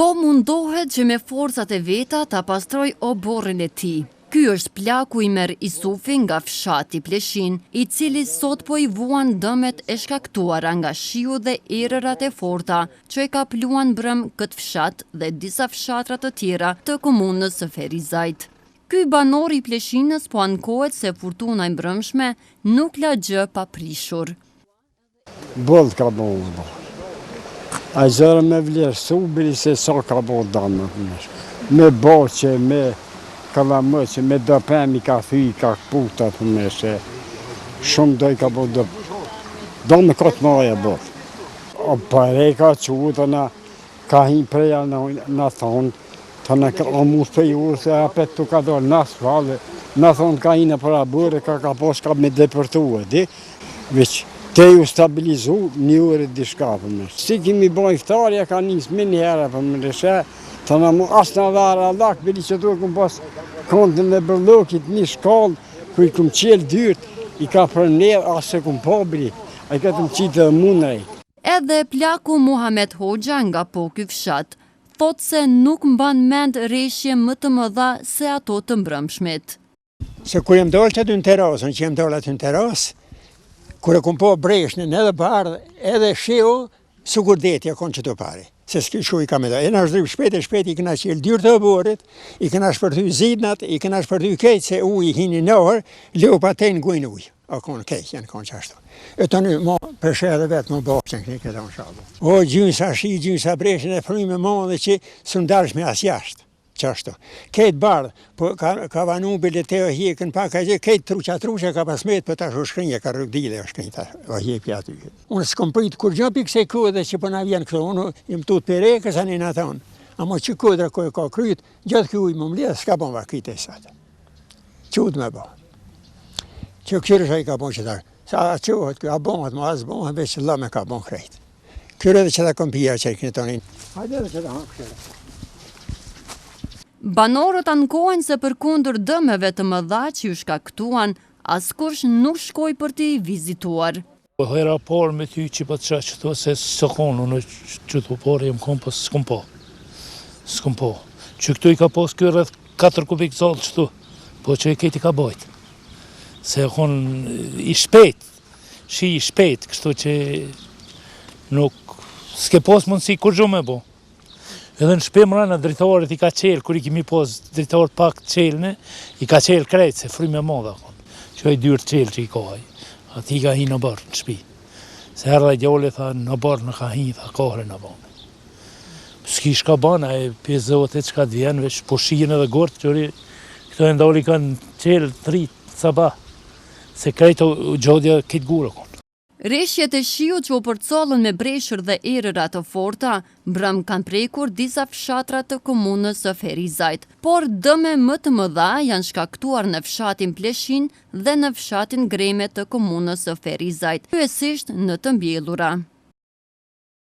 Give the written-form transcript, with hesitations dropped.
Po mundohet që me forcat e veta ta pastroj oborrin e tij. Ky është plaku i Mer Isufi nga fshati Pleshin, i cili sot po i vuan dëmet e shkaktuara nga shiu dhe erërat e forta që e kapluan brëm këtë fshat dhe disa fshatra të tjera të komunës së Ferizajt. Ky banor i Pleshinës po ankohet se furtuna e mbrëmshme nuk la gjë pa prishur. Boll ka bollë. A zërë me vlerësu bili se sa ka bollë danë me boqe, me kalamëqe, me dëpemi ka thy, ka puta të me se shumë doj ka bollë do me këtë maja bollë. O pare ka qutëna, ka hin preja në thonë, të në ka amus për ju se apet të ka dorë në asfalë, në thonë ka hinë për abure, ka pos ka me depërtu e di, veç te ju stabilizu një ure dishka për me. Si kimi bojnë iftarja ka njësë me njëra për me reshe, të në mu asë në dharë allak, bili që tu e këmë pas kontën dhe bërlokit një shkallë, ku i këmë qelë dyrt, i ka për nërë asë e këmë pobri, a i ka të më qitë dhe mundrej. Edhe plaku Muhamet Hoxha nga po ky fshat, thot se nuk mban mend rreshje më të mëdha se ato të mbrëmshmit. Se kur jem dollë që aty në terasën, që jem dollë aty në terasë, kur e kom po breshnin edhe bardh, edhe shiu, sukur detja konë që të pare. Se s'ki shu i kam edhe. E në është dhryp shpet, i këna qelë dyrë të borit, i këna shpërthy zidnat, i këna shpërthy kejtë se uj i hini nëhër, leo pa te në gujnë uj. A konë kejtë, janë konë qashtu. E të një, mo, përshe edhe vetë më bëhë që në këtë këtë në shalë. O, gjynë sa shi, gjynë sa breshin e fryme më dhe që së ndarsh me as jashtë. Qashtu. Kejtë bardhë, po ka vanu bile te o hjekën pak a gjë, kejtë truqa ka pasmet, për tash o shkrinje, ka rrugdile o shkrinje, ta o hjekë aty. Unë s'kom prit kur gjë pikë se kodhe që përna vjen këto, unë jem tut për rekës anë në thonë, amo që kodra ko e ka kryt, gjatë kjo ujë më mledhë, s'ka bon va kryt e satë. Qut me bo. Që kërë shë i ka bon që ta, sa a qohet, kjo a bonët më asë bonët, veç që me ka bon krejt. Kërë edhe që ta kom pija që i kënë tonin. Hajde edhe që ta hanë këshere. Banorët ankohen se përkundër dëmeve të mëdha që ju shkaktuan, askush nuk shkoj për t'i vizituar. Hera parë me ty që për të që të se së konë, unë që të parë jem konë, për s'kom po. S'kom po. Që këtu i ka pos kjo rreth 4 kubik zalë qëtu, po që i keti ka bajtë. Se konë i shpejt, shi i shpejt, kështu që nuk s'ke pos mundësi kur gjo me bo. Edhe në shpe mrana dritarit i ka qelë, kur i kimi pos dritarit pak qelëne, i ka qelë krejtë, se fryme modha konë. Që i dyrë qelë që i kohaj. Ati ka hi në bërë në shpi. Se herë dhe gjolle tha në bërë në ka hi, tha kohre në bërë. S'ki shka bana e pjezote që ka të vjenë, veç po shien edhe gortë, qëri këto e ndalli kanë qelë 3 sabah, se krejtë gjodja këtë gurë konë. Rreshjet e shiut që u përcollën me breshër dhe erëra të forta, brëm kanë prekur disa fshatra të komunës së Ferizajt, por dëme më të mëdha janë shkaktuar në fshatin Pleshin dhe në fshatin Greme të komunës së Ferizajt, kryesisht në të mbjellura.